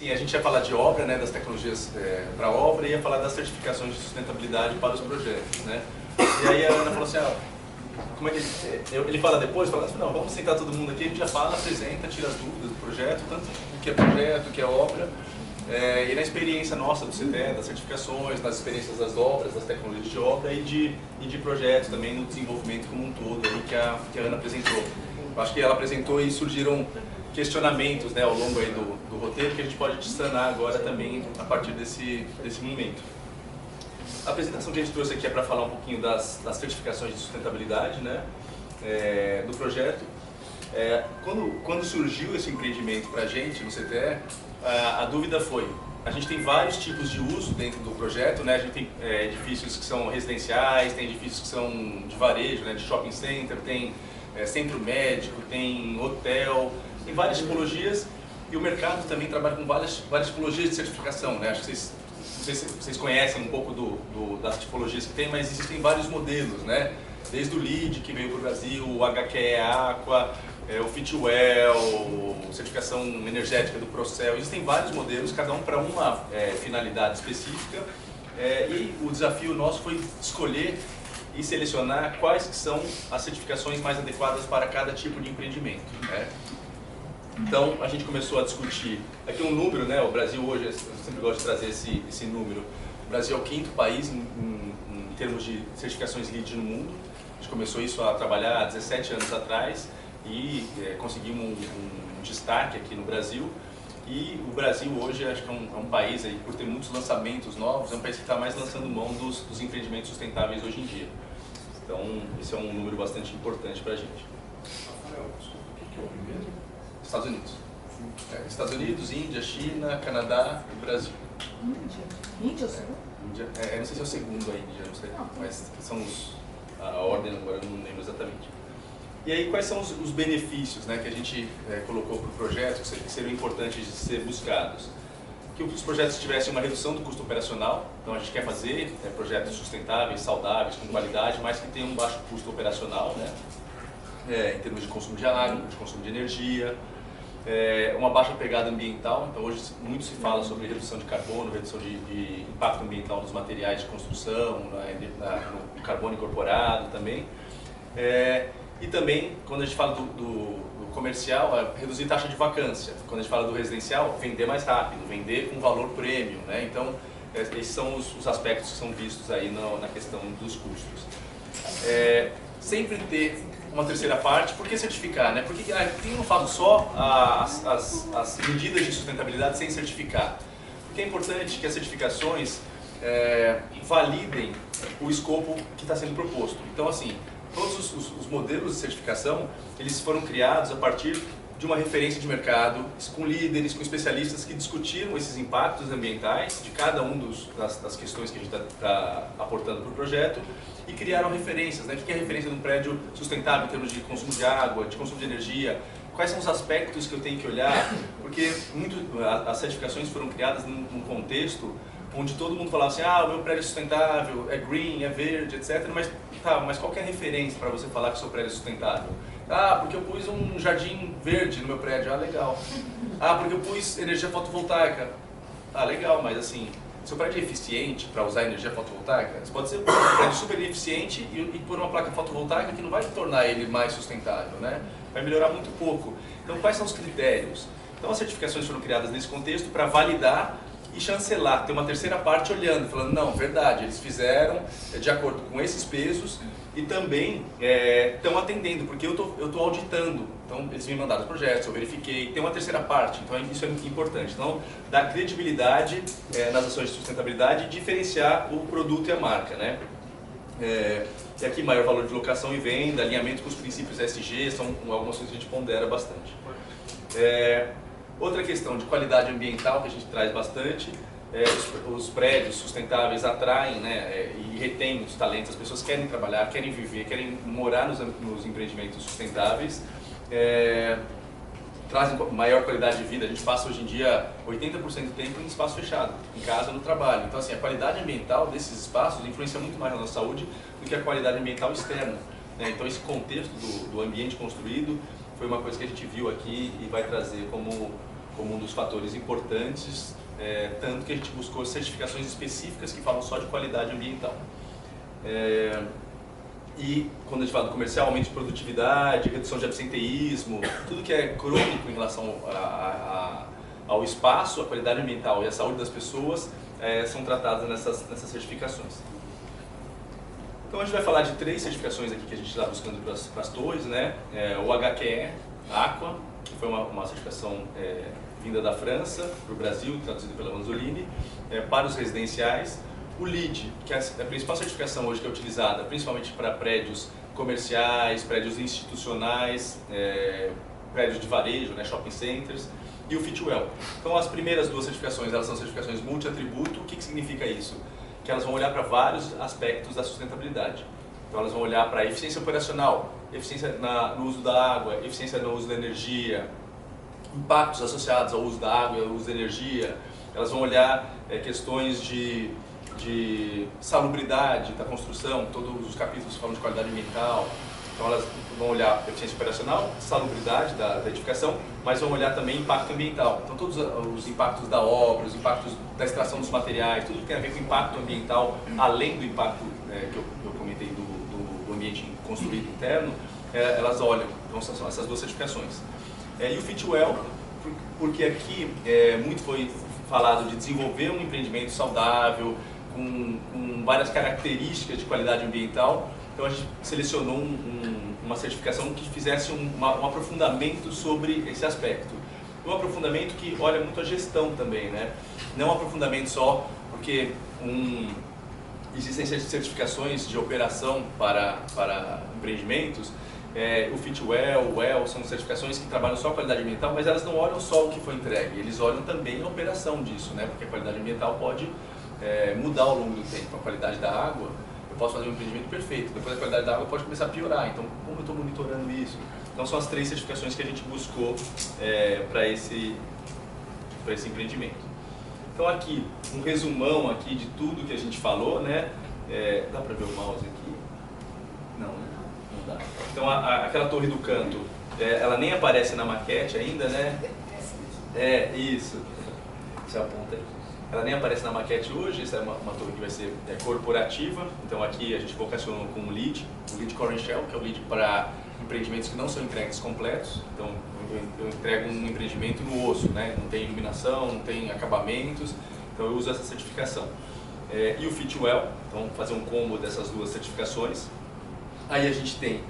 Sim, a gente ia falar de obra, né, das tecnologias para obra, e ia falar das certificações de sustentabilidade para os projetos, né? E aí a Ana falou assim, como é que ele fala depois, fala assim, não, vamos sentar todo mundo aqui, a gente já fala, apresenta, tira as dúvidas do projeto, tanto o que é projeto, o que é obra, e na experiência nossa do CTE, das certificações, nas experiências das obras, das tecnologias de obra e de projetos também no desenvolvimento como um todo aí que a Ana apresentou. Eu acho que ela apresentou e surgiram questionamentos, né, ao longo aí do roteiro que a gente pode sanar agora também a partir desse momento. A apresentação que a gente trouxe aqui é para falar um pouquinho das certificações de sustentabilidade, né, do projeto. Quando surgiu esse empreendimento para a gente no CTE, a dúvida foi, a gente tem vários tipos de uso dentro do projeto, né, a gente tem edifícios que são residenciais, tem edifícios que são de varejo, né, de shopping center, tem centro médico, tem hotel, tem várias tipologias, e o mercado também trabalha com várias tipologias de certificação, né? Acho que vocês conhecem um pouco das tipologias que tem, mas existem vários modelos, né? Desde o LEED, que veio para o Brasil, o HQE Aqua, o Fitwel, certificação energética do Procel, existem vários modelos, cada um para uma finalidade específica, e o desafio nosso foi escolher e selecionar quais que são as certificações mais adequadas para cada tipo de empreendimento, né? Então, a gente começou a discutir, aqui um número, né, o Brasil hoje, eu sempre gosto de trazer esse número, o Brasil é o 5º país em termos de certificações LEED no mundo. A gente começou isso a trabalhar há 17 anos atrás e conseguimos um destaque aqui no Brasil. E o Brasil hoje acho que é um país, aí, por ter muitos lançamentos novos, é um país que está mais lançando mão dos empreendimentos sustentáveis hoje em dia. Então, esse é um número bastante importante para a gente. Rafael, desculpa, o que é o primeiro? Estados Unidos. Estados Unidos, Índia, China, Canadá e Brasil. Índia? Índia é o segundo? Índia, não sei se é o segundo a Índia, não sei, mas são a ordem agora eu não lembro exatamente. E aí quais são os benefícios, né, que a gente colocou para o projeto, que seriam importantes de ser buscados? Que os projetos tivessem uma redução do custo operacional, então a gente quer fazer projetos sustentáveis, saudáveis, com qualidade, mas que tenham um baixo custo operacional, né, em termos de consumo de água, de consumo de energia, uma baixa pegada ambiental. Então hoje muito se fala sobre redução de carbono, redução de impacto ambiental nos materiais de construção, no carbono incorporado também. E também, quando a gente fala do comercial, reduzir taxa de vacância. Quando a gente fala do residencial, vender mais rápido, vender com valor premium, né? Então, esses são os aspectos que são vistos aí na questão dos custos. Sempre ter uma terceira parte. Por que certificar, né? Por que eu não faço só as medidas de sustentabilidade sem certificar? Porque é importante que as certificações validem o escopo que está sendo proposto. Então, assim, todos os modelos de certificação, eles foram criados a partir de uma referência de mercado, com líderes, com especialistas que discutiram esses impactos ambientais de cada das questões que a gente está aportando para o projeto e criaram referências, né? O que é a referência de um prédio sustentável em termos de consumo de água, de consumo de energia, quais são os aspectos que eu tenho que olhar, porque as certificações foram criadas num contexto onde todo mundo falava assim, o meu prédio é sustentável, é green, é verde, etc. Mas qual que é a referência para você falar que o seu prédio é sustentável? Porque eu pus um jardim verde no meu prédio, legal. Porque eu pus energia fotovoltaica. Legal, mas assim, seu prédio é eficiente para usar energia fotovoltaica? Você pode ser um prédio super eficiente e pôr uma placa fotovoltaica que não vai tornar ele mais sustentável, né? Vai melhorar muito pouco. Então, quais são os critérios? Então, as certificações foram criadas nesse contexto para validar e chancelar, ter uma terceira parte olhando, falando, não, verdade, eles fizeram de acordo com esses pesos e também estão atendendo, porque eu tô auditando, então eles me mandaram os projetos, eu verifiquei, tem uma terceira parte, então isso é importante. Então, dar credibilidade nas ações de sustentabilidade e diferenciar o produto e a marca, né? E aqui, maior valor de locação e venda, alinhamento com os princípios ESG, são algumas coisas que a gente pondera bastante. Outra questão de qualidade ambiental que a gente traz bastante, os prédios sustentáveis atraem, né, e retêm os talentos, as pessoas querem trabalhar, querem viver, querem morar nos empreendimentos sustentáveis, trazem maior qualidade de vida. A gente passa hoje em dia 80% do tempo em espaço fechado, em casa, no trabalho. Então, assim, a qualidade ambiental desses espaços influencia muito mais na nossa saúde do que a qualidade ambiental externa, né? Então, esse contexto do ambiente construído foi uma coisa que a gente viu aqui e vai trazer como como um dos fatores importantes, tanto que a gente buscou certificações específicas que falam só de qualidade ambiental. E quando a gente fala do comercial, aumento de produtividade, redução de absenteísmo, tudo que é crônico em relação ao espaço, a qualidade ambiental e a saúde das pessoas são tratadas nessas certificações. Então a gente vai falar de 3 certificações aqui que a gente está buscando para as torres, né? O HQE, Aqua, que foi uma certificação vinda da França para o Brasil, traduzida pela Manzolini, para os residenciais. O LEED, que é a principal certificação hoje que é utilizada principalmente para prédios comerciais, prédios institucionais, prédios de varejo, né, shopping centers, e o Fitwel. Então as primeiras 2 certificações, elas são certificações multi-atributo. O que significa isso? Que elas vão olhar para vários aspectos da sustentabilidade. Então elas vão olhar para a eficiência operacional, eficiência no uso da água, eficiência no uso da energia, impactos associados ao uso da água e ao uso da energia. Elas vão olhar questões de salubridade da construção, todos os capítulos falam de qualidade ambiental. Então elas vão olhar eficiência operacional, salubridade da edificação, mas vão olhar também impacto ambiental. Então todos os impactos da obra, os impactos da extração dos materiais, tudo que tem a ver com impacto ambiental, além do impacto que eu comentei do ambiente construído interno, elas olham. Então são essas 2 certificações. E o Fitwel, porque aqui muito foi falado de desenvolver um empreendimento saudável, com várias características de qualidade ambiental. Então a gente selecionou uma certificação que fizesse um aprofundamento sobre esse aspecto. Um aprofundamento que olha muito a gestão também, né? Não um aprofundamento só porque existem certificações de operação para empreendimentos. O Fitwel, o WELL são certificações que trabalham só a qualidade ambiental, mas elas não olham só o que foi entregue, eles olham também a operação disso, né? Porque a qualidade ambiental pode mudar ao longo do tempo. A qualidade da água, eu posso fazer um empreendimento perfeito, depois a qualidade da água pode começar a piorar, então como eu estou monitorando isso? Então são as 3 certificações que a gente buscou para esse empreendimento. Então aqui, um resumão aqui de tudo que a gente falou, né? Dá para ver o mouse aqui? Não, né? Não dá. Então aquela torre do canto, ela nem aparece na maquete ainda, né? Isso. Você aponta aí. Ela nem aparece na maquete hoje. Essa é uma torre que vai ser corporativa. Então aqui a gente vocacionou com o LEED Core and Shell, que é o LEED para empreendimentos que não são entregues completos. Então eu entrego um empreendimento no osso, né? Não tem iluminação, não tem acabamentos, então eu uso essa certificação. E o Fitwel, então fazer um combo dessas 2 certificações. Aí a gente tem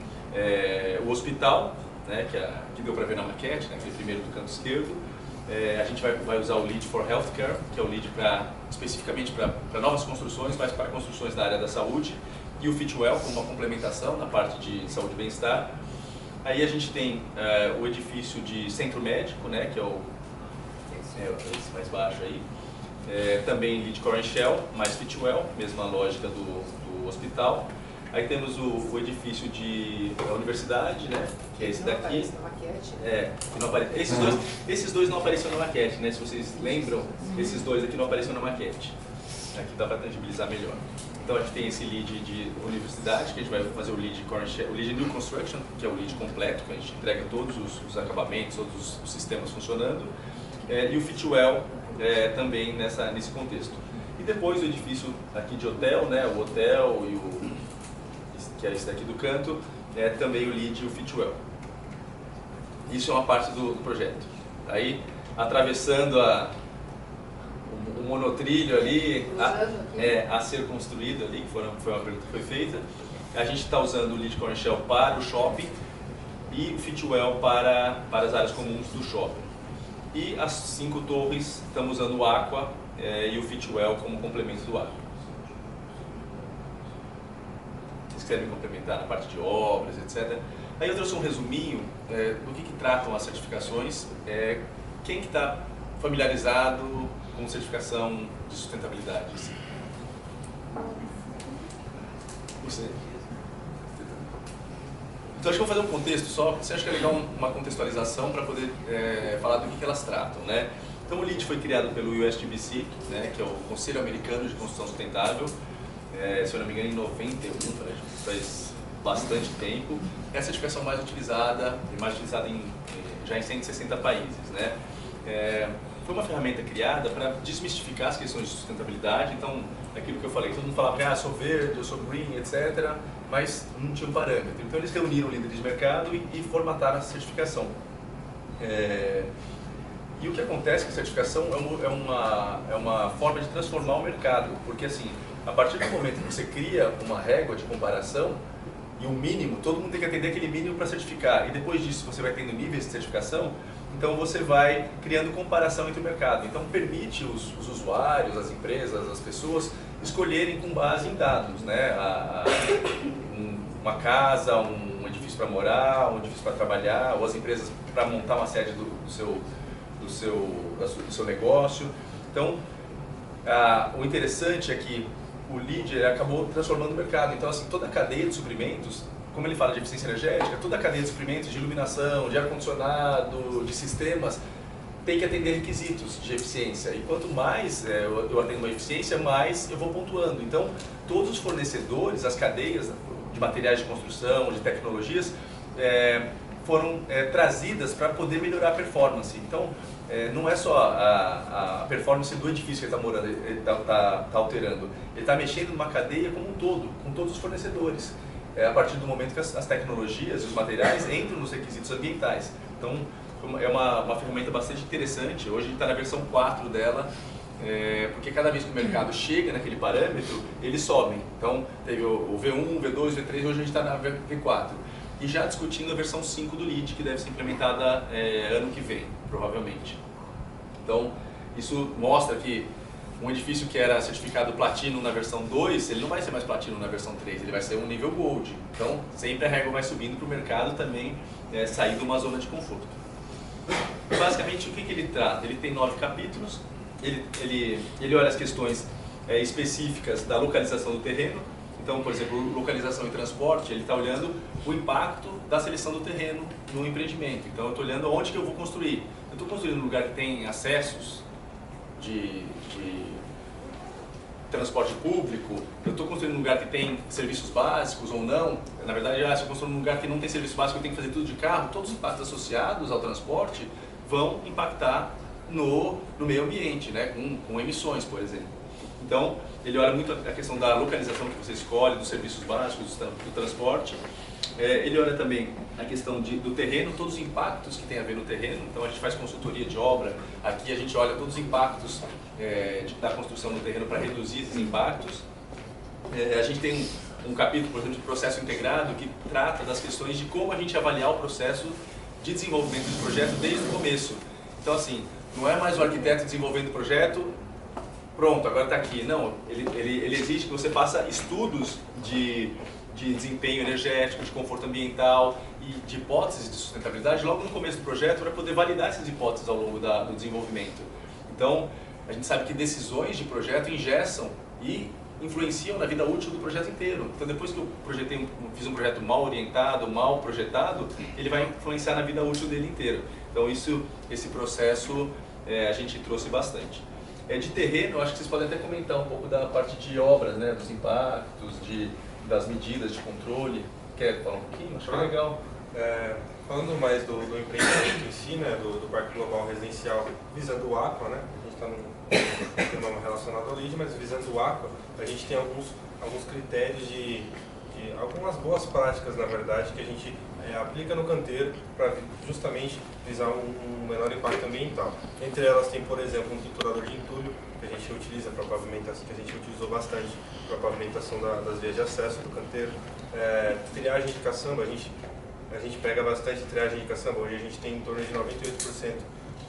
o hospital, né? Que deu para ver na maquete, né? Que é o primeiro do canto esquerdo. A gente vai usar o LEED for Healthcare, que é o LEED especificamente para novas construções, mas para construções da área da saúde, e o Fitwel como uma complementação na parte de saúde e bem-estar. Aí a gente tem o edifício de centro médico, né, que é esse mais baixo aí, também LEED Core and Shell, mais Fitwel, mesma lógica do hospital. Aí temos o edifício da universidade, né, que é esse daqui. Que não apare... esses dois não apareceram na maquete, né? Se vocês lembram, esses 2 aqui não apareceram na maquete. Aqui dá para tangibilizar melhor. Então a gente tem esse LEED de universidade, que a gente vai fazer o LEED New Construction, que é o LEED completo, que a gente entrega todos os acabamentos, todos os sistemas funcionando. E o Fitwel também nesse contexto. E depois o edifício aqui de hotel, né? O hotel que é esse daqui do canto, também o LEED e o Fitwel. Isso é uma parte do projeto. Aí, atravessando o monotrilho ali, a ser construído ali, que foi uma pergunta que foi feita, a gente está usando o LEED Core and Shell para o shopping e o Fitwel para as áreas comuns do shopping. E as 5 torres, estamos usando o Aqua e o Fitwel como complemento do Aqua. Vocês querem complementar na parte de obras, etc. Aí eu trouxe um resuminho do que tratam as certificações. Quem que está familiarizado com certificação de sustentabilidade? Você? Então acho que vou fazer um contexto só, você acha que é legal uma contextualização para poder falar do que elas tratam, né? Então o LEED foi criado pelo USGBC, né, que é o Conselho Americano de Construção Sustentável, se eu não me engano em 91, faz bastante tempo. É a certificação mais utilizada já em 160 países, né? foi uma ferramenta criada para desmistificar as questões de sustentabilidade. Então, aquilo que eu falei, todo mundo falava que sou verde, eu sou green, etc., mas não tinha um parâmetro. Então, eles reuniram líderes de mercado e formataram a certificação. E o que acontece com a certificação é uma forma de transformar o mercado, porque assim, a partir do momento que você cria uma régua de comparação e um mínimo, todo mundo tem que atender aquele mínimo para certificar, e depois disso você vai tendo níveis de certificação, então você vai criando comparação entre o mercado. Então permite os usuários, as empresas, as pessoas escolherem com base em dados, né? Uma casa, um edifício para morar, um edifício para trabalhar, ou as empresas para montar uma sede do seu negócio. Então, o interessante é que o LEED acabou transformando o mercado. Então, assim, toda a cadeia de suprimentos, como ele fala de eficiência energética, toda a cadeia de suprimentos, de iluminação, de ar-condicionado, de sistemas, tem que atender requisitos de eficiência. E quanto mais eu atendo uma eficiência, mais eu vou pontuando. Então, todos os fornecedores, as cadeias de materiais de construção, de tecnologias, foram trazidas para poder melhorar a performance. Então, não é só a performance do edifício que ele está morando, ele está alterando. Ele está mexendo numa cadeia como um todo, com todos os fornecedores. A partir do momento que as tecnologias e os materiais entram nos requisitos ambientais. Então, é uma ferramenta bastante interessante. Hoje a gente está na versão 4 dela, porque cada vez que o mercado chega naquele parâmetro, eles sobem. Então, teve o V1, o V2, o V3, hoje a gente está na V4. E já discutindo a versão 5 do LEED, que deve ser implementada ano que vem, provavelmente. Então, isso mostra que um edifício que era certificado Platino na versão 2, ele não vai ser mais Platino na versão 3, ele vai ser um nível Gold. Então, sempre a régua vai subindo para o mercado também sair de uma zona de conforto. Basicamente, o que ele trata? Ele tem 9 capítulos, ele olha as questões específicas da localização do terreno. Então, por exemplo, localização e transporte, ele está olhando o impacto da seleção do terreno no empreendimento. Então, eu estou olhando onde que eu vou construir. Eu estou construindo um lugar que tem acessos de transporte público, eu estou construindo um lugar que tem serviços básicos ou não. Na verdade, se eu construir um lugar que não tem serviço básico, eu tenho que fazer tudo de carro, todos os impactos associados ao transporte vão impactar no meio ambiente, né? com emissões, por exemplo. Então, ele olha muito a questão da localização que você escolhe, dos serviços básicos, do transporte. Ele olha também a questão do terreno, todos os impactos que tem a ver no terreno. Então, a gente faz consultoria de obra. Aqui a gente olha todos os impactos da construção no terreno para reduzir esses impactos. A gente tem um capítulo, por exemplo, de processo integrado, que trata das questões de como a gente avaliar o processo de desenvolvimento do projeto desde o começo. Então, assim, não é mais o arquiteto desenvolvendo o projeto, pronto, agora está aqui. Não, ele exige que você faça estudos de desempenho energético, de conforto ambiental e de hipóteses de sustentabilidade logo no começo do projeto para poder validar essas hipóteses ao longo do desenvolvimento. Então, a gente sabe que decisões de projeto engessam e influenciam na vida útil do projeto inteiro. Então, depois que eu fiz um projeto mal orientado, mal projetado, ele vai influenciar na vida útil dele inteiro. Então, esse processo a gente trouxe bastante. De terreno, eu acho que vocês podem até comentar um pouco da parte de obras, né, dos impactos, das medidas de controle. Quer falar um pouquinho? Acho que é legal. Falando mais do empreendimento em si, né, do Parque Global Residencial, visando o Aqua, né, a gente está num tema relacionado ao LEED, mas visando o Aqua, a gente tem alguns critérios de algumas boas práticas, na verdade, que a gente aplica no canteiro para justamente visar um menor impacto ambiental. Entre elas tem, por exemplo, um triturador de entulho, que a gente utiliza para pavimentação, que a gente utilizou bastante para pavimentação das vias de acesso do canteiro. Triagem de caçamba, a gente pega bastante triagem de caçamba. Hoje a gente tem em torno de 98%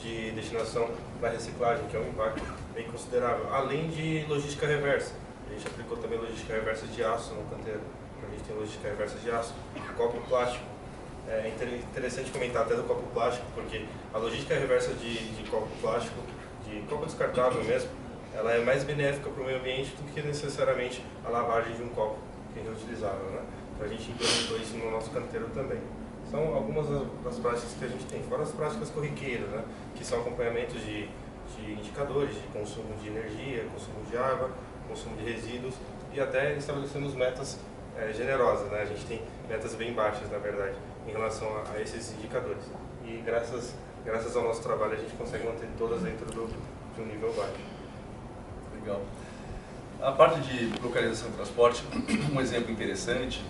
de destinação para reciclagem, que é um impacto bem considerável. Além de logística reversa, a gente aplicou também logística reversa de aço no canteiro. A gente tem logística reversa de aço, copo plástico. É interessante comentar até do copo plástico, porque a logística reversa de copo plástico, de copo descartável mesmo, ela é mais benéfica para o meio ambiente do que necessariamente a lavagem de um copo que é reutilizável, né? Então a gente implementou isso no nosso canteiro também. São algumas das práticas que a gente tem, fora as práticas corriqueiras, né? Que são acompanhamentos de indicadores de consumo de energia, consumo de água, consumo de resíduos e até estabelecemos metas generosas, né? A gente tem metas bem baixas, na verdade, em relação a esses indicadores. E graças graças ao nosso trabalho, a gente consegue manter todas dentro de um nível baixo. Legal. A parte de localização e transporte, um exemplo interessante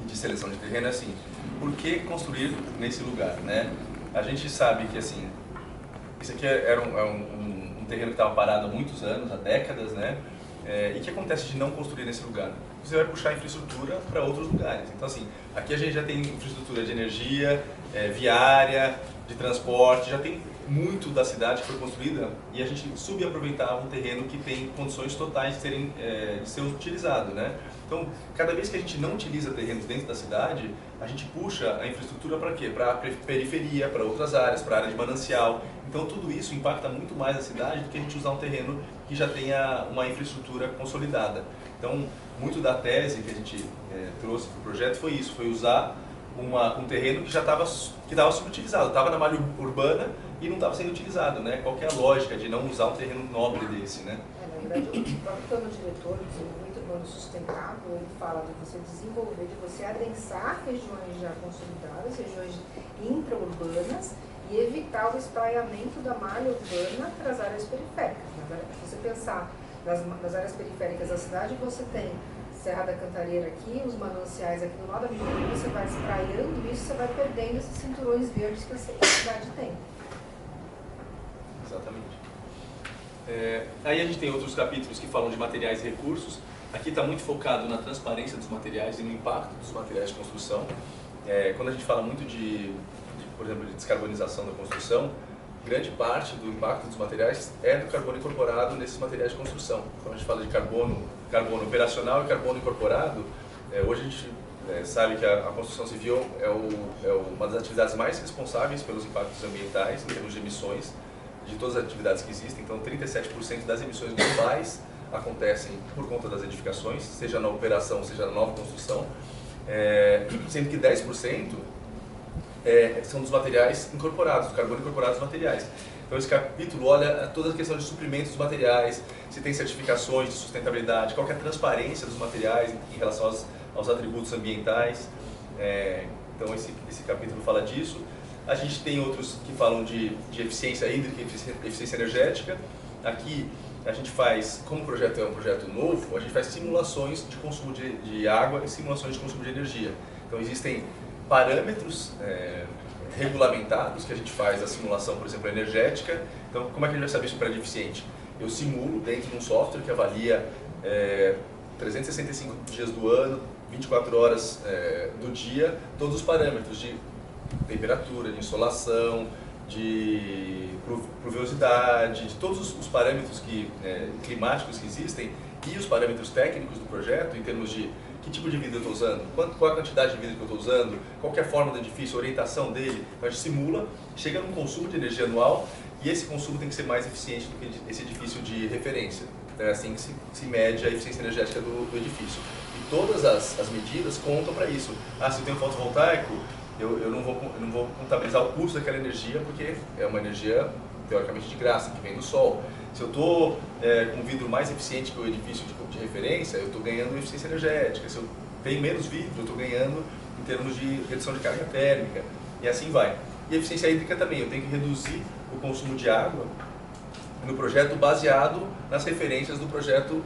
de seleção de terreno é assim, por que construir nesse lugar, né? A gente sabe que assim, isso aqui era um terreno que estava parado há muitos anos, há décadas, né? E o que acontece de não construir nesse lugar? Você vai puxar infraestrutura para outros lugares. Então assim, aqui a gente já tem infraestrutura de energia, viária, de transporte, já tem muito da cidade que foi construída e a gente subaproveitava um terreno que tem condições totais de ser utilizado, né? Então, cada vez que a gente não utiliza terrenos dentro da cidade, a gente puxa a infraestrutura para quê? Para a periferia, para outras áreas, para a área de manancial. Então, tudo isso impacta muito mais a cidade do que a gente usar um terreno que já tenha uma infraestrutura consolidada. Então, muito da tese que a gente trouxe para o projeto foi isso, foi usar um terreno que já estava subutilizado, estava na malha urbana e não estava sendo utilizado, né? Qual que é a lógica de não usar um terreno nobre desse, né? Na verdade, o próprio plano diretor do desenvolvimento urbano sustentável, ele fala de você desenvolver, de você adensar regiões já consolidadas, regiões intraurbanas e evitar o espraiamento da malha urbana para as áreas periféricas. Se você pensar nas áreas periféricas da cidade, você tem Serra da Cantareira aqui, os mananciais aqui do lado, à medida que você vai espraiando isso, você vai perdendo esses cinturões verdes que a cidade tem. Exatamente. Aí a gente tem outros capítulos que falam de materiais e recursos. Aqui está muito focado na transparência dos materiais e no impacto dos materiais de construção. Quando a gente fala muito por exemplo, de descarbonização da construção, grande parte do impacto dos materiais é do carbono incorporado nesses materiais de construção. Quando a gente fala de carbono operacional e carbono incorporado, hoje a gente sabe que a construção civil é uma das atividades mais responsáveis pelos impactos ambientais em termos de emissões de todas as atividades que existem. Então, 37% das emissões globais acontecem por conta das edificações, seja na operação, seja na nova construção, sendo que 10% são dos materiais incorporados, do carbono incorporado dos materiais. Então esse capítulo olha toda a questão de suprimentos dos materiais, se tem certificações de sustentabilidade, qual que é a transparência dos materiais em relação aos atributos ambientais. Então esse capítulo fala disso. A gente tem outros que falam de eficiência hídrica e eficiência energética. Aqui a gente faz, como o projeto é um projeto novo, a gente faz simulações de consumo de água e simulações de consumo de energia. Então existem parâmetros regulamentados que a gente faz a simulação, por exemplo, energética. Então, como é que a gente vai saber se o prédio é eficiente? Eu simulo dentro de um software que avalia 365 dias do ano, 24 horas do dia, todos os parâmetros de temperatura, de insolação, de pluviosidade, de todos os parâmetros climáticos que existem e os parâmetros técnicos do projeto em termos de que tipo de vidro eu estou usando, qual a quantidade de vidro que eu estou usando, qual que é a forma do edifício, a orientação dele. Então a gente simula, chega num consumo de energia anual e esse consumo tem que ser mais eficiente do que esse edifício de referência. Então é assim que se mede a eficiência energética do edifício. E todas as medidas contam para isso. Se eu tenho fotovoltaico, eu não vou contabilizar o custo daquela energia porque é uma energia teoricamente de graça, que vem do sol. Se eu estou com um vidro mais eficiente que o edifício de referência, eu estou ganhando eficiência energética. Se eu tenho menos vidro, eu estou ganhando em termos de redução de carga térmica. E assim vai. E a eficiência hídrica também, eu tenho que reduzir o consumo de água no projeto baseado nas referências do projeto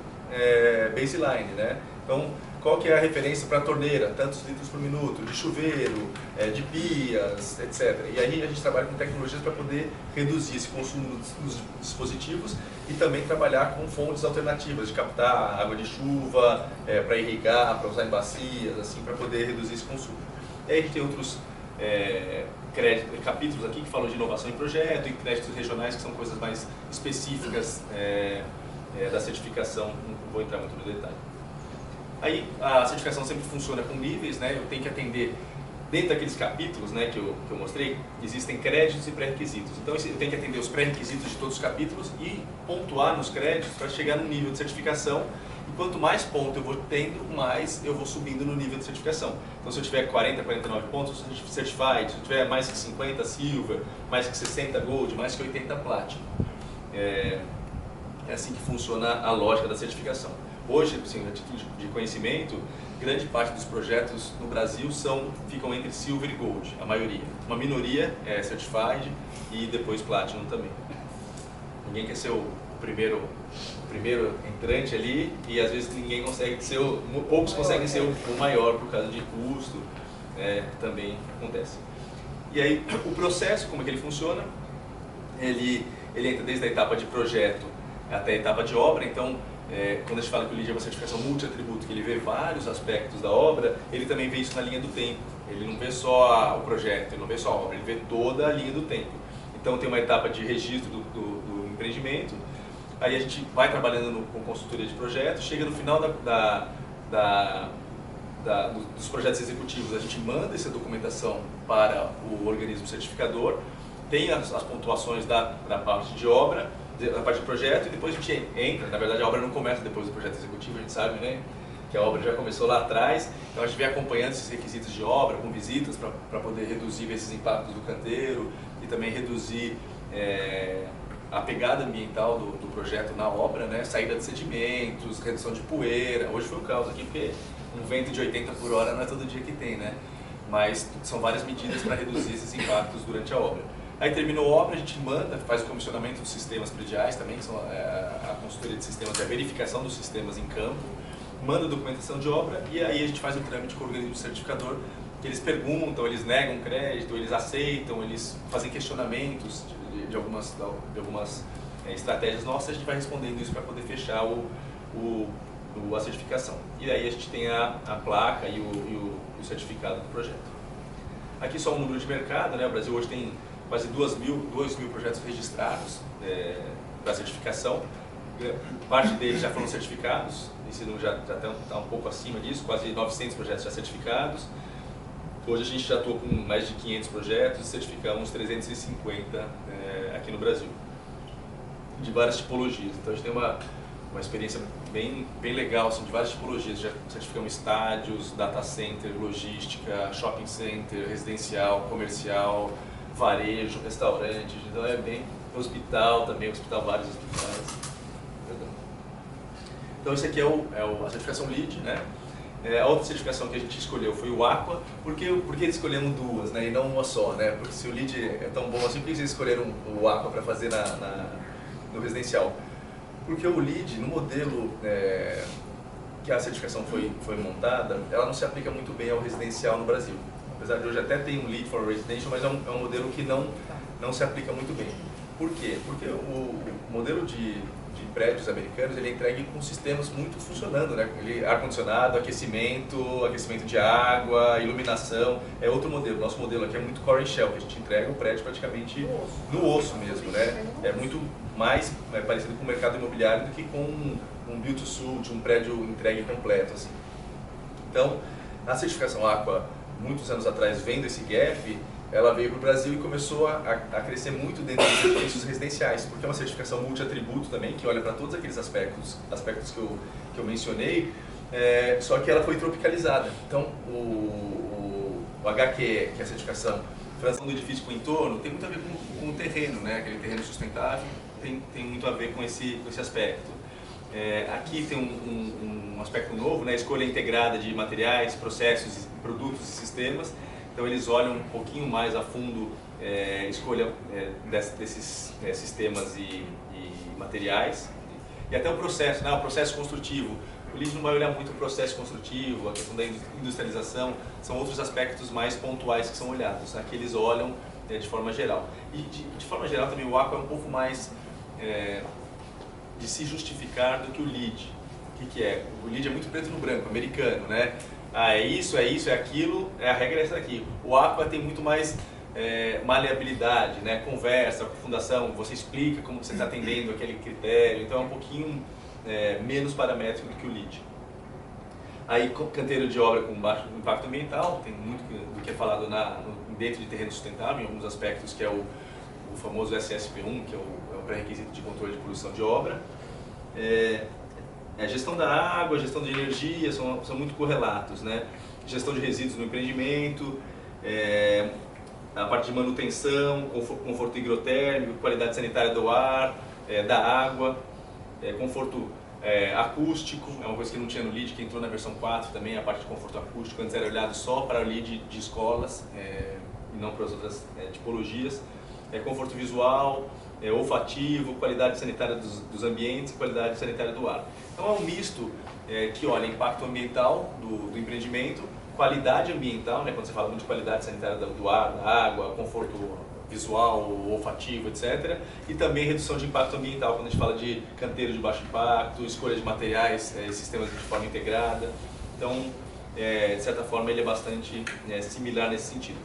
baseline, né? Então, qual que é a referência para a torneira? Tantos litros por minuto, de chuveiro, de pias, etc. E aí a gente trabalha com tecnologias para poder reduzir esse consumo nos dispositivos e também trabalhar com fontes alternativas, de captar água de chuva, para irrigar, para usar em bacias, assim, para poder reduzir esse consumo. E aí a gente tem outros capítulos aqui que falam de inovação em projeto e créditos regionais, que são coisas mais específicas da certificação, não vou entrar muito no detalhe. Aí a certificação sempre funciona com níveis, né? Eu tenho que atender, dentro daqueles capítulos, né, que eu mostrei, existem créditos e pré-requisitos. Então eu tenho que atender os pré-requisitos de todos os capítulos e pontuar nos créditos para chegar no nível de certificação. E quanto mais pontos eu vou tendo, mais eu vou subindo no nível de certificação. Então se eu tiver 40, 49 pontos, Certified. Se eu tiver mais que 50, Silver. Mais que 60, Gold. Mais que 80, Platinum. É assim que funciona a lógica da certificação. hoje, assim, a título de conhecimento, grande parte dos projetos no Brasil ficam entre Silver e Gold, a maioria. Uma minoria é Certified e depois Platinum também. Ninguém quer ser o primeiro entrante ali e às vezes ninguém consegue ser poucos conseguem ser o maior por causa de custo, também acontece. E aí o processo, como é que ele funciona? Ele entra desde a etapa de projeto até a etapa de obra. Então, quando a gente fala que o LEED é uma certificação multi-atributo, que ele vê vários aspectos da obra, ele também vê isso na linha do tempo. Ele não vê só o projeto, ele não vê só a obra, ele vê toda a linha do tempo. Então tem uma etapa de registro do empreendimento, aí a gente vai trabalhando com consultoria de projeto, chega no final dos projetos executivos, a gente manda essa documentação para o organismo certificador, tem as pontuações da parte de obra, da parte de projeto, e depois a gente entra. Na verdade, a obra não começa depois do projeto executivo, a gente sabe, né, que a obra já começou lá atrás. Então a gente vem acompanhando esses requisitos de obra, com visitas para poder reduzir esses impactos do canteiro e também reduzir a pegada ambiental do projeto na obra, né, saída de sedimentos, redução de poeira. Hoje foi o caos aqui, porque um vento de 80 por hora não é todo dia que tem, né? Mas são várias medidas para reduzir esses impactos durante a obra. Aí terminou a obra, a gente manda, faz o comissionamento dos sistemas prediais também, que são a consultoria de sistemas, a verificação dos sistemas em campo, manda a documentação de obra e aí a gente faz o trâmite com o organismo certificador, que eles perguntam, eles negam crédito, eles aceitam, eles fazem questionamentos de algumas estratégias nossas, a gente vai respondendo isso para poder fechar a certificação. E aí a gente tem a placa e o certificado do projeto. Aqui só um número de mercado, né? O Brasil hoje tem quase 2 mil projetos registrados para certificação. Parte deles já foram certificados, esse número já está um pouco acima disso, quase 900 projetos já certificados. Hoje a gente já atua com mais de 500 projetos e certificamos 350 aqui no Brasil, de várias tipologias. Então a gente tem uma experiência bem legal, assim, de várias tipologias. Já certificamos estádios, data center, logística, shopping center, residencial, comercial, varejo, restaurante, então é bem hospital também, vários hospitais. Então esse aqui é a certificação LEED, né? A outra certificação que a gente escolheu foi o Aqua. Por que escolhemos duas, né, e não uma só, né? Porque se o LEED é tão bom assim, por que vocês escolheram o Aqua para fazer no residencial? Porque o LEED, no modelo que a certificação foi montada, ela não se aplica muito bem ao residencial no Brasil. Apesar de hoje até ter um LEED for Residential, mas é um modelo que não se aplica muito bem. Por quê? Porque o modelo de prédios americanos, ele é entregue com sistemas muito funcionando, né? Ar-condicionado, aquecimento de água, iluminação, é outro modelo. Nosso modelo aqui é muito core and shell, que a gente entrega o prédio praticamente no osso mesmo, né? É muito mais parecido com o mercado imobiliário do que com um build to suit, um prédio entregue completo, assim. Então, a certificação Aqua, muitos anos atrás, vendo esse gap, ela veio para o Brasil e começou a crescer muito dentro dos edifícios residenciais, porque é uma certificação multi-atributo também, que olha para todos aqueles aspectos que eu mencionei, só que ela foi tropicalizada. Então, o HQE, que é a certificação fração do edifício com o entorno, tem muito a ver com o terreno, né? Aquele terreno sustentável tem muito a ver com esse aspecto. Aqui tem um aspecto novo, né? A escolha integrada de materiais, processos, produtos e sistemas. Então eles olham um pouquinho mais a fundo a escolha desses sistemas e materiais. E até o processo, né? O processo construtivo. O LEED não vai olhar muito o processo construtivo, a questão da industrialização, são outros aspectos mais pontuais que são olhados. Aqui eles olham de forma geral. E de forma geral também o Aqua é um pouco mais de se justificar do que o LEED. O que é? O LEED é muito preto no branco, americano, né? É isso, é aquilo, a regra é essa aqui. O Aqua tem muito mais maleabilidade, né? Conversa, aprofundação, você explica como você está atendendo aquele critério, então é um pouquinho menos paramétrico do que o LEED. Aí, canteiro de obra com baixo impacto ambiental, tem muito do que é falado dentro de terreno sustentável, em alguns aspectos, que é o famoso SSP1, que é o pré-requisito de controle de poluição de obra. Gestão da água, gestão de energia, são muito correlatos, né? Gestão de resíduos no empreendimento, a parte de manutenção, conforto hidrotérmico, qualidade sanitária do ar, da água, conforto Acústico, é uma coisa que não tinha no LEED, que entrou na versão 4 também, a parte de conforto acústico. Antes era olhado só para o LEED de escolas e não para as outras tipologias. Conforto visual, olfativo, qualidade sanitária dos ambientes, qualidade sanitária do ar. Então é um misto que olha impacto ambiental do empreendimento, qualidade ambiental, né, quando você fala muito de qualidade sanitária do ar, da água, conforto visual, olfativo, etc. E também redução de impacto ambiental, quando a gente fala de canteiro de baixo impacto, escolha de materiais, sistemas de forma integrada. Então, de certa forma, ele é bastante similar nesse sentido.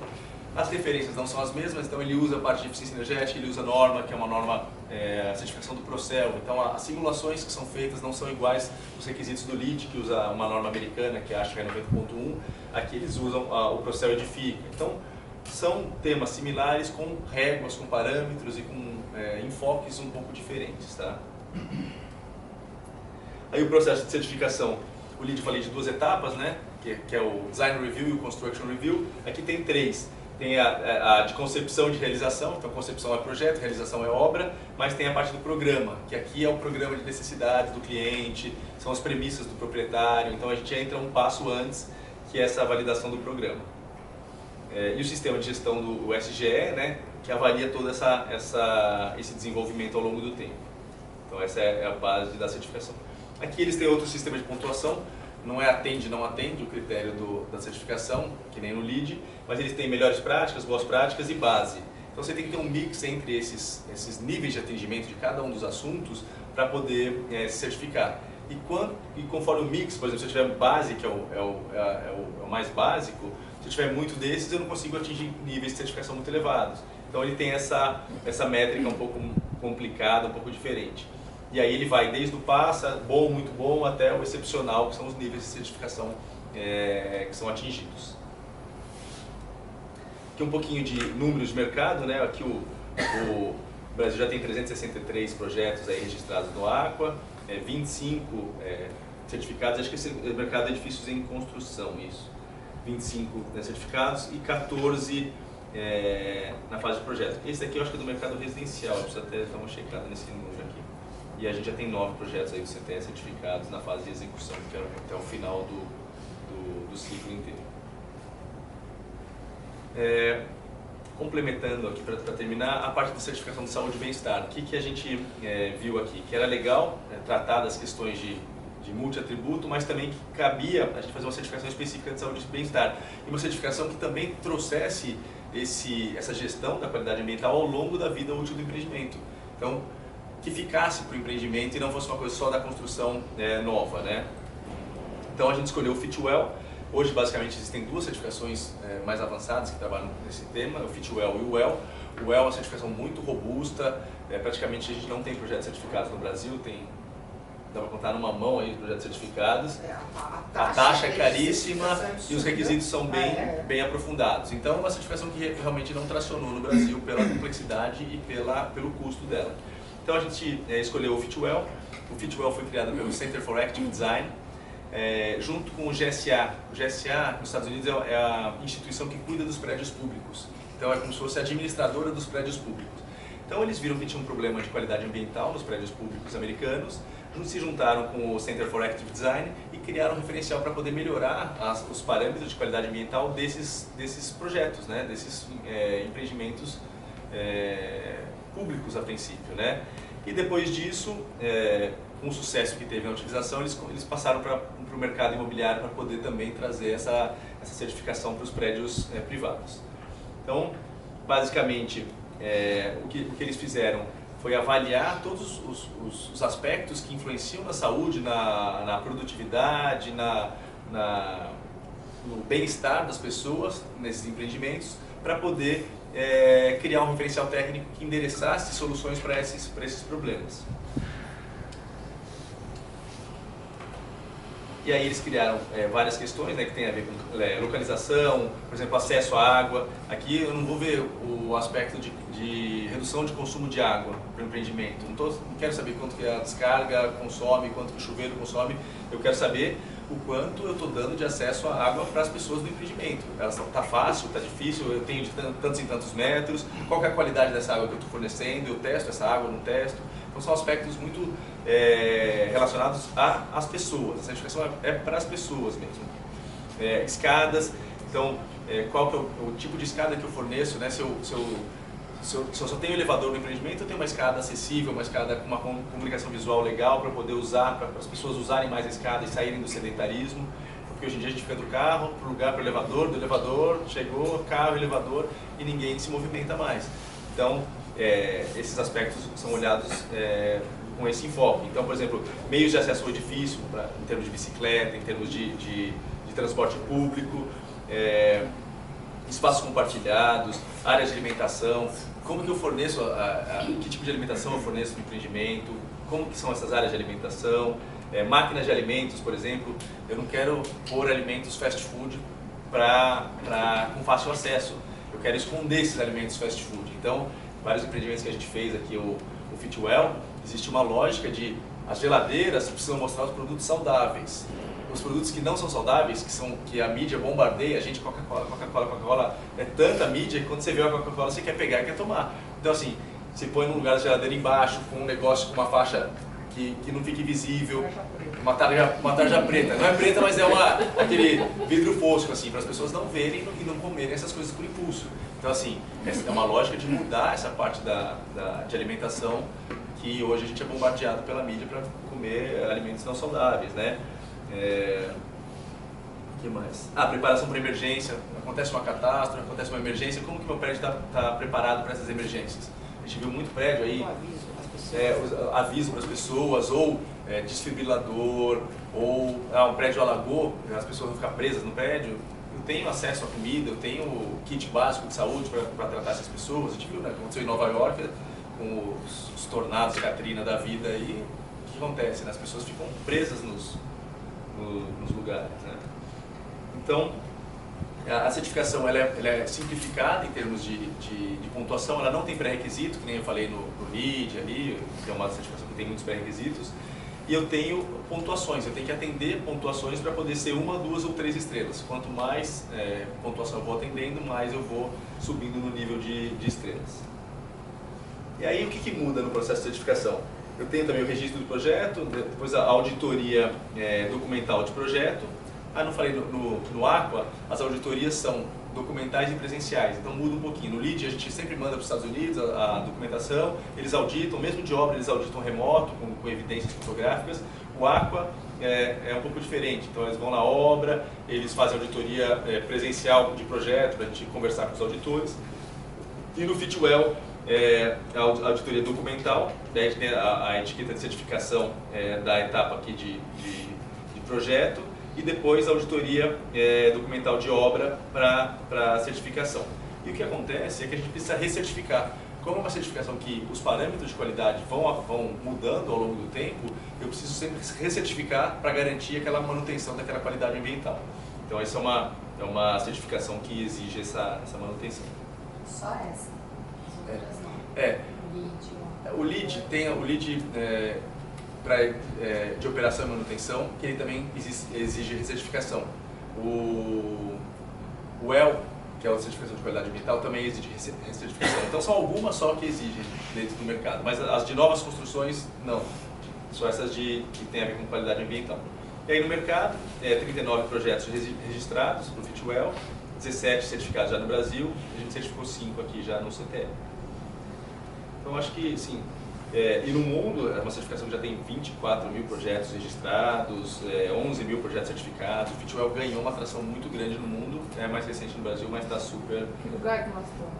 As referências não são as mesmas, então ele usa a parte de eficiência energética, ele usa norma, que é uma norma, a certificação do Procel. Então as simulações que são feitas não são iguais aos requisitos do LEED, que usa uma norma americana, que acho que é 90.1, aqui eles usam o Procel Edifica. Então são temas similares, com réguas, com parâmetros e com enfoques um pouco diferentes. Tá? Aí o processo de certificação, o LEED eu falei de 2 etapas, né? que é o Design Review e o Construction Review. Aqui tem 3. Tem a de concepção e de realização, então concepção é projeto, realização é obra, mas tem a parte do programa, que aqui é o programa de necessidades do cliente, são as premissas do proprietário, então a gente entra um passo antes, que é essa validação do programa. E o sistema de gestão do SGE, né, que avalia todo esse desenvolvimento ao longo do tempo. Então essa é a base da certificação. Aqui eles têm outro sistema de pontuação, não é atende, não atende o critério da certificação, que nem no LEED, mas eles têm melhores práticas, boas práticas e base. Então você tem que ter um mix entre esses níveis de atendimento de cada um dos assuntos para poder se certificar. E conforme o mix, por exemplo, se eu tiver base, que é o mais básico, se eu tiver muito desses, eu não consigo atingir níveis de certificação muito elevados. Então ele tem essa métrica um pouco complicada, um pouco diferente. E aí ele vai desde o passa, bom, muito bom, até o excepcional, que são os níveis de certificação que são atingidos. Aqui um pouquinho de números de mercado, né? Aqui o Brasil já tem 363 projetos aí registrados no Aqua, 25 certificados, acho que esse mercado é edifícios em construção, isso. 25 certificados e 14 na fase de projeto. Esse aqui eu acho que é do mercado residencial, eu preciso até dar uma checada nesse número aqui. E a gente já tem 9 projetos aí do CTE certificados na fase de execução, que é até o final do ciclo inteiro. Complementando aqui para terminar, a parte da certificação de saúde e bem-estar. O que a gente viu aqui? Que era legal tratar das questões de multi-atributo, mas também que cabia a gente fazer uma certificação específica de saúde e bem-estar. E uma certificação que também trouxesse essa gestão da qualidade ambiental ao longo da vida útil do empreendimento. Então, que ficasse para o empreendimento e não fosse uma coisa só da construção nova, né? Então a gente escolheu o Fitwel. Hoje basicamente existem 2 certificações mais avançadas que trabalham nesse tema, o Fitwel e o WELL. O WELL é uma certificação muito robusta, praticamente a gente não tem projetos certificados no Brasil, dá para contar numa mão aí os projetos certificados. A taxa é caríssima e os requisitos são bem aprofundados. Então é uma certificação que realmente não tracionou no Brasil pela complexidade e pelo custo dela. Então a gente escolheu o Fitwel. O Fitwel foi criado pelo Center for Active Design, junto com o GSA. O GSA, nos Estados Unidos, é a instituição que cuida dos prédios públicos. Então é como se fosse a administradora dos prédios públicos. Então eles viram que tinha um problema de qualidade ambiental nos prédios públicos americanos, se juntaram com o Center for Active Design e criaram um referencial para poder melhorar os parâmetros de qualidade ambiental desses projetos, né? Desses empreendimentos públicos a princípio, né? E depois disso, com o sucesso que teve na utilização, eles passaram para o mercado imobiliário para poder também trazer essa certificação para os prédios privados. Então, basicamente, o que eles fizeram foi avaliar todos os aspectos que influenciam na saúde, na produtividade, no bem-estar das pessoas nesses empreendimentos, para poder criar um referencial técnico que endereçasse soluções para esses problemas. E aí eles criaram várias questões, né, que tem a ver com localização, por exemplo, acesso à água. Aqui eu não vou ver o aspecto de redução de consumo de água para o empreendimento. Não quero saber quanto que a descarga consome, quanto que o chuveiro consome. Eu quero saber o quanto eu estou dando de acesso à água para as pessoas do empreendimento. Está fácil, está difícil, eu tenho de tantos em tantos metros, qual que é a qualidade dessa água que eu estou fornecendo, eu testo essa água, não testo. Então são aspectos muito relacionados relacionados às pessoas. A certificação é para as pessoas mesmo. Escadas, então, qual que é o tipo de escada que eu forneço, né? Se eu só tenho elevador no empreendimento, eu tenho uma escada acessível, uma escada com uma comunicação visual legal para poder usar, para as pessoas usarem mais a escada e saírem do sedentarismo. Porque hoje em dia a gente fica do carro para o lugar, para o elevador, do elevador, chegou, carro, elevador e ninguém se movimenta mais. Então, esses aspectos são olhados com esse enfoque. Então, por exemplo, meios de acesso ao edifício, em termos de bicicleta, em termos de transporte público, espaços compartilhados, áreas de alimentação, como que eu forneço, que tipo de alimentação eu forneço no empreendimento, como que são essas áreas de alimentação, máquinas de alimentos, por exemplo, eu não quero pôr alimentos fast food com fácil acesso, eu quero esconder esses alimentos fast food. Então, vários empreendimentos que a gente fez aqui, o Fitwel, existe uma lógica de as geladeiras precisam mostrar os produtos saudáveis. Os produtos que não são saudáveis, que a mídia bombardeia, a gente, Coca-Cola, é tanta mídia que quando você vê a Coca-Cola você quer pegar e quer tomar. Então assim, você põe num lugar da geladeira embaixo, com um negócio com uma faixa que não fique visível, uma tarja preta. Não é preta, mas é aquele vidro fosco, assim, para as pessoas não verem e não comerem essas coisas por impulso. Então assim, é uma lógica de mudar essa parte de alimentação que hoje a gente é bombardeado pela mídia para comer alimentos não saudáveis, né? Que mais? Preparação para emergência. Acontece uma catástrofe, acontece uma emergência, como que meu prédio está preparado para essas emergências? A gente viu muito prédio aí, aviso para as pessoas, ou desfibrilador, ou um prédio alagou, as pessoas vão ficar presas no prédio. Eu tenho acesso à comida, eu tenho kit básico de saúde para tratar essas pessoas. A gente viu, né, aconteceu em Nova York, com os tornados Katrina da vida aí, o que acontece? Né? As pessoas ficam presas nos lugares, né? Então, a certificação ela é simplificada em termos de pontuação, ela não tem pré-requisito, que nem eu falei no LEED ali, que é uma certificação que tem muitos pré-requisitos, e eu tenho pontuações, eu tenho que atender pontuações para poder ser 1, 2 ou 3 estrelas. Quanto mais pontuação eu vou atendendo, mais eu vou subindo no nível de estrelas. E aí o que muda no processo de certificação? Eu tenho também o registro do projeto, depois a auditoria documental de projeto. Não falei, no Aqua, as auditorias são documentais e presenciais, então muda um pouquinho. No LEED a gente sempre manda para os Estados Unidos a documentação, eles auditam, mesmo de obra eles auditam remoto, com evidências fotográficas. O Aqua é um pouco diferente, então eles vão na obra, eles fazem auditoria presencial de projeto para a gente conversar com os auditores. E no Fitwel, a auditoria documental, daí a gente tem a etiqueta de certificação da etapa aqui de projeto, e depois a auditoria documental de obra para certificação. E o que acontece é que a gente precisa recertificar. Como é uma certificação que os parâmetros de qualidade vão mudando ao longo do tempo, eu preciso sempre recertificar para garantir aquela manutenção daquela qualidade ambiental. Então essa é uma certificação que exige essa manutenção. Só essa? As outras não? O LEED tem o LEED de operação e manutenção, que ele também exige recertificação. O EL, que é a certificação de qualidade ambiental, também exige recertificação. Então são algumas só que exigem dentro do mercado, mas as de novas construções não. São essas que têm a ver com qualidade ambiental. E aí no mercado, 39 projetos registrados no Fitwel, 17 certificados já no Brasil, a gente certificou 5 aqui já no CTE. Então acho que, sim, e no mundo é uma certificação que já tem 24 mil projetos registrados, 11 mil projetos certificados. O Fitwel ganhou uma atração muito grande no mundo, é mais recente no Brasil, mas está super... Que lugar que nós estamos?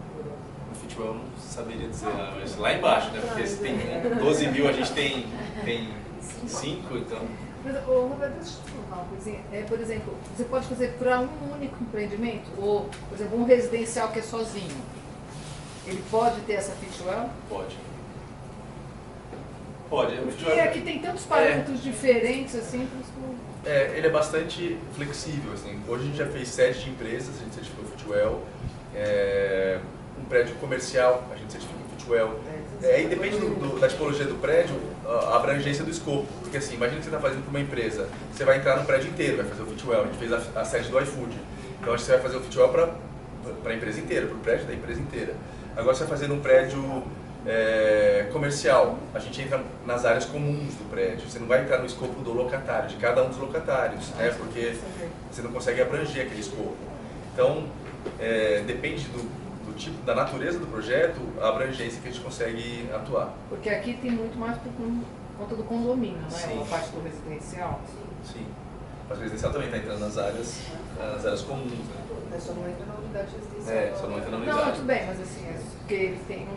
No Fitwel eu não saberia dizer, mas lá embaixo, né? Porque se tem 12 mil, a gente tem 5, então... Mas, Roberto, deixa eu te falar uma coisinha. Por exemplo, você pode fazer para um único empreendimento? Ou, por exemplo, um residencial que é sozinho. Ele pode ter essa Fitwel? Pode. Pode. Porque aqui tem tantos parâmetros diferentes, assim, ele é bastante flexível, assim. Hoje a gente já fez 7 de empresas, a gente certificou o Fitwel. Um prédio comercial, a gente certifica o Fitwel. E depende da tipologia do prédio, a abrangência do escopo. Porque assim, imagina que você está fazendo para uma empresa, você vai entrar no prédio inteiro, vai fazer o Fitwel. A gente fez a sede do iFood. Então você vai fazer o Fitwel para a empresa inteira, para o prédio da empresa inteira. Agora você vai fazer num prédio Comercial, a gente entra nas áreas comuns do prédio, você não vai entrar no escopo do locatário, de cada um dos locatários, né? Porque você não consegue abranger aquele escopo. Então, depende do tipo, da natureza do projeto, a abrangência que a gente consegue atuar. Porque aqui tem muito mais por conta do condomínio, não é? Sim. A parte do residencial. Sim. Mas o residencial também está entrando nas áreas comuns, né? Mas só não entra na unidade residencial. Só não entra na Não, unidade. muito bem, mas assim, porque eles têm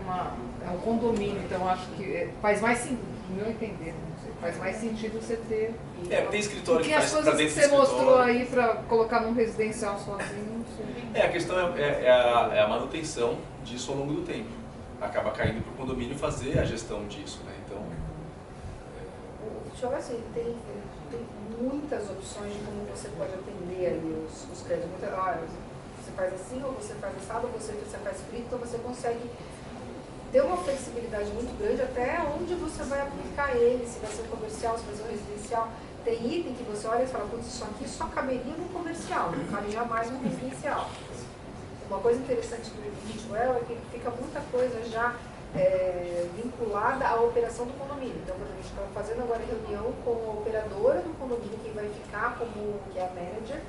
é um condomínio, então eu acho que faz mais sentido, no meu entender, não sei, faz mais sentido você ter. Tem escritório Porque que as faz pra coisas que dentro do você escritório. mostrou aí para colocar num residencial sozinho, não sei. A questão é a manutenção disso ao longo do tempo. Acaba caindo para o condomínio fazer a gestão disso, né? Então... O show assim, tem muitas opções de como você pode atender ali os créditos. Você faz assim, ou você faz assado, ou você faz frito, então você consegue ter uma flexibilidade muito grande até onde você vai aplicar ele, se vai ser comercial, se vai ser residencial. Tem item que você olha e fala, putz, isso aqui só caberia no comercial, não cabe jamais no residencial. Uma coisa interessante do Fitwel é que fica muita coisa já vinculada à operação do condomínio. Então, por exemplo, a gente está fazendo agora reunião com a operadora do condomínio, que vai ficar que é a manager,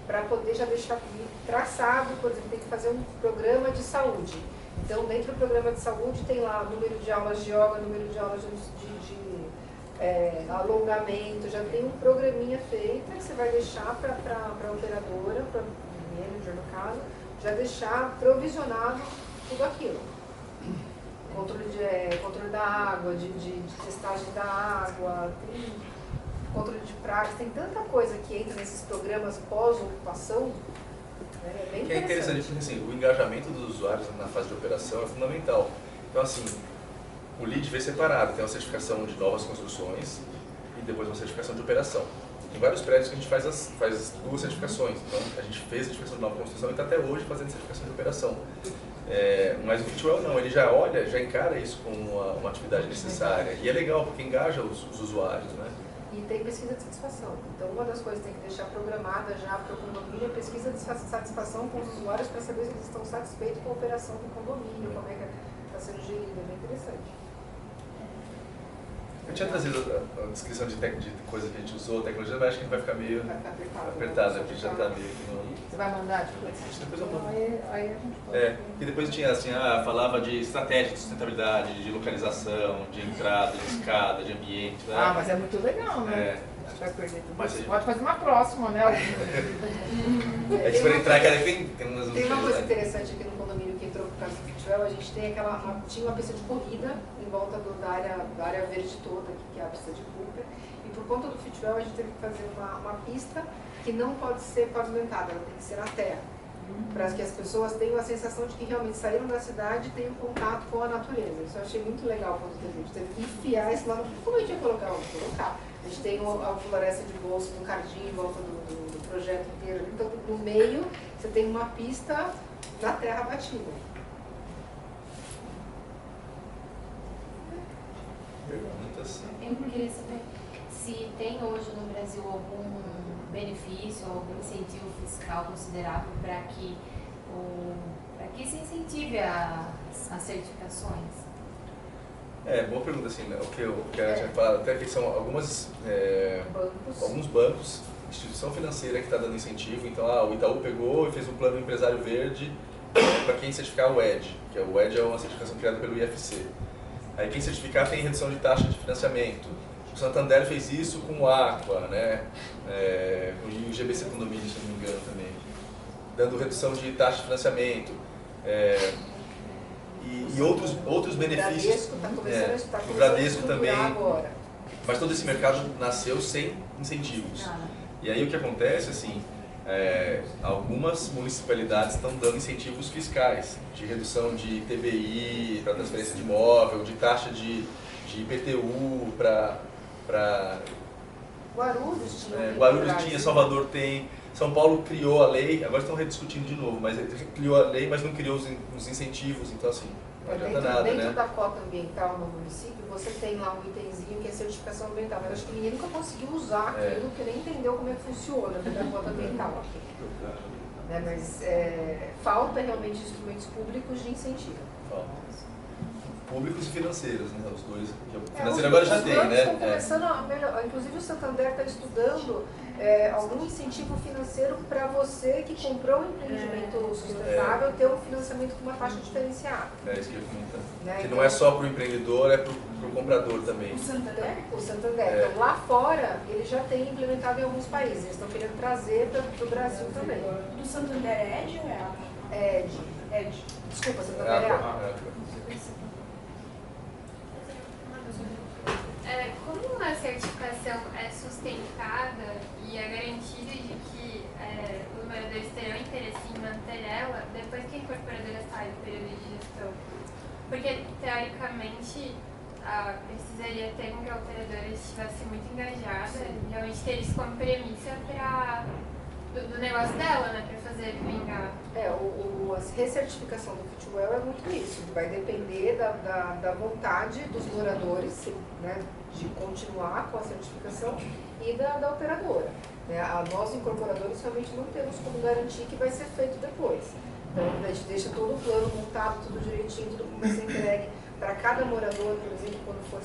para poder já deixar traçado, por exemplo, tem que fazer um programa de saúde. Então, dentro do programa de saúde tem lá número de aulas de yoga, número de aulas de alongamento, já tem um programinha feito que você vai deixar para a operadora, para o manager no caso, já deixar provisionado tudo aquilo. Controle da água, de testagem da água, tem controle de pragas, tem tanta coisa que entra nesses programas pós-ocupação, né? É bem Que é interessante porque assim, o engajamento dos usuários na fase de operação é fundamental. Então assim, o LEED vem separado, tem uma certificação de novas construções e depois uma certificação de operação. Tem vários prédios que a gente faz as duas certificações, então a gente fez a certificação de nova construção e está até hoje fazendo certificação de operação. Mas o Fitwel não, ele já olha, já encara isso como uma atividade necessária e é legal porque engaja os usuários, né? E tem pesquisa de satisfação. Então, uma das coisas que tem que deixar programada já para o condomínio é pesquisa de satisfação com os usuários para saber se eles estão satisfeitos com a operação do condomínio, como é que está sendo gerido. É bem interessante. Eu tinha trazido a descrição de coisa que a gente usou, tecnologia, mas acho que vai ficar meio Vai ficar apertado, porque já está meio que no... Você vai mandar depois? Depois eu mando. Aí a gente pode. E depois tinha assim, falava de estratégia de sustentabilidade, de localização, de entrada, de escada, de ambiente. Né? Mas é muito legal, né? A gente vai perder tudo Mas isso. a Pode fazer uma próxima, né? É que se for entrar, cara, tem umas Tem uma coisa interessante aqui no condomínio que entrou por causa do Fitwel, a gente tem tinha uma pista de corrida em volta da área verde toda, que é a pista de Cooper, e por conta do Fitwel a gente teve que fazer uma pista que não pode ser pavimentada, ela tem que ser na terra, para que as pessoas tenham a sensação de que realmente saíram da cidade e tenham contato com a natureza. Isso eu achei muito legal quando a gente teve que enfiar isso lá. Como a gente ia colocar? Vamos colocar. A gente tem a floresta de bolso no Cardim em volta do projeto inteiro. Então, no meio, você tem uma pista na terra batida. perguntas. Eu queria saber se tem hoje no Brasil algum benefício, algum incentivo fiscal considerável para que se incentive as certificações. Boa pergunta, assim, né? O que eu tinha falado até que são alguns bancos, instituição financeira que está dando incentivo. Então, o Itaú pegou e fez um plano empresário verde para quem certificar o ED, que o ED é uma certificação criada pelo IFC. Aí quem certificar tem redução de taxa de financiamento. O Santander fez isso com o Aqua, né? E o GBC Condomínio, se não me engano, também, dando redução de taxa de financiamento. E outros benefícios. O Bradesco também. Agora. Mas todo esse mercado nasceu sem incentivos. E aí o que acontece, assim, algumas municipalidades estão dando incentivos fiscais, de redução de ITBI para transferência de imóvel, de taxa de IPTU para... Guarulhos tinha. Guarulhos tinha, Salvador tem. São Paulo criou a lei, agora estão rediscutindo de novo, mas ele criou a lei, mas não criou os incentivos, então assim, não adianta nada, dentro né? da cota ambiental no município, você tem lá um itemzinho que é certificação ambiental, mas acho que ninguém nunca conseguiu usar aquilo, porque nem entendeu como é que funciona a cota ambiental aqui. Né? Mas falta realmente instrumentos públicos de incentivo. Falta. públicos e financeiros, né? Os dois. O financeiro agora já tem, né? Estão começando a melhorar. Inclusive o Santander está estudando algum incentivo financeiro para você que comprou um empreendimento sustentável ter um financiamento com uma taxa diferenciada. É isso que eu ia comentar. Né? Que então, não é só para o empreendedor, é para o comprador também. O Santander. Então, lá fora, ele já tem implementado em alguns países. Eles estão querendo trazer para o Brasil também. Do Santander é Ed ou é Aqua? Ed. Desculpa, Santander é Aqua. Como a certificação é sustentada e é garantida de que os moradores terão interesse em manter ela depois que a incorporadora sai do período de gestão? Porque, teoricamente, precisaria ter que a operadora estivesse muito engajada, realmente ter isso como premissa do negócio dela, né, para fazer vingar. A recertificação do Fitwel é muito isso, vai depender da vontade dos moradores, né, de continuar com a certificação e da operadora. Né? Nós, incorporadores, realmente não temos como garantir que vai ser feito depois. Então, a gente deixa todo o plano montado, tudo direitinho, tudo como vai ser entregue para cada morador, por exemplo, quando for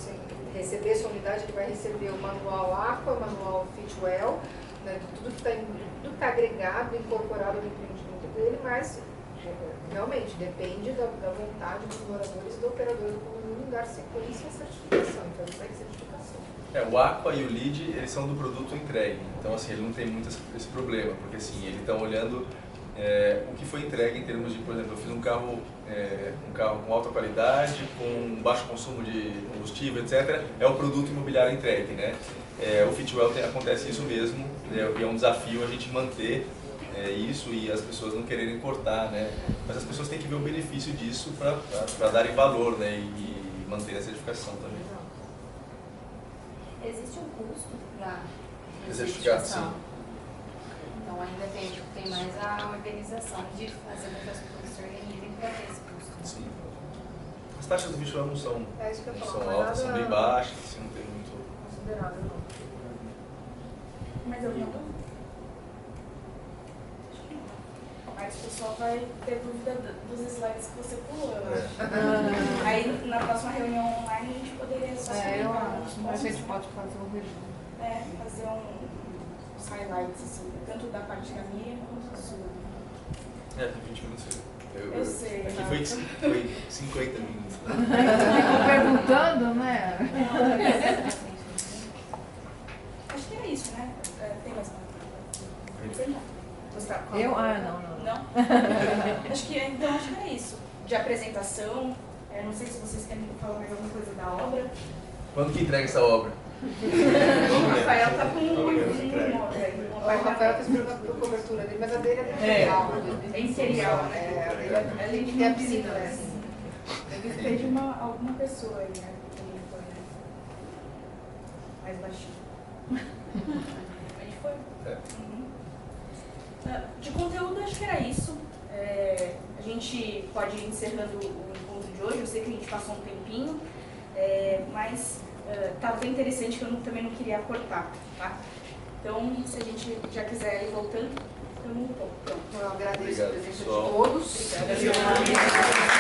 receber sua unidade, ele vai receber o manual Aqua, o manual Fitwel, né, tudo que está agregado, incorporado no empreendimento dele, mas realmente depende da vontade dos moradores e do operador do condomínio dar sequência à certificação, então ele segue certificação. O Aqua e o LEED, eles são do produto entregue, então assim, ele não tem muito esse problema, porque assim, eles estão olhando o que foi entregue em termos de, por exemplo, eu fiz um carro com alta qualidade, com baixo consumo de combustível, etc. É o produto imobiliário entregue, né? O Fitwel acontece isso mesmo, e é um desafio a gente manter isso e as pessoas não quererem cortar, né? Mas as pessoas têm que ver o benefício disso para darem valor, né? E manter a certificação também. Existe um custo para Certificar, sim. Então ainda tem mais a organização de fazer com que as pessoas se organizem para ter esse custo. Sim. As taxas do Fitwel não são, altas, são bem baixas, assim, não tem muito... Considerável, não. Mas eu não. Mas o pessoal vai ter dúvida dos slides que você pulou, eu acho. Aí na próxima reunião online a gente poderia só explicar. A gente pode fazer um resumo. Fazer uns highlights, assim, tanto da parte da minha quanto da sua. Tem 20 minutos. Eu sei. Aqui foi 50 minutos. Ficou perguntando, né? Acho que era isso, né? Tem mais uma? Eu? Não. Acho que era isso. De apresentação. Não sei se vocês querem falar mais alguma coisa da obra. Quando que entrega essa obra? O Rafael tá com O Rafael fez pergunta por cobertura dele, mas a dele é imperial. É imperial, né? A gente tem a piscina, né? Eu gostei de alguma pessoa aí, né? Mais baixinho. A gente foi. De conteúdo, acho que era isso. A gente pode ir encerrando o encontro de hoje. Eu sei que a gente passou um tempinho, mas estava bem interessante que eu também não queria cortar, tá? Então, se a gente já quiser ir voltando, eu não estou. Pronto. Eu agradeço a presença de pessoal. todos. Obrigada.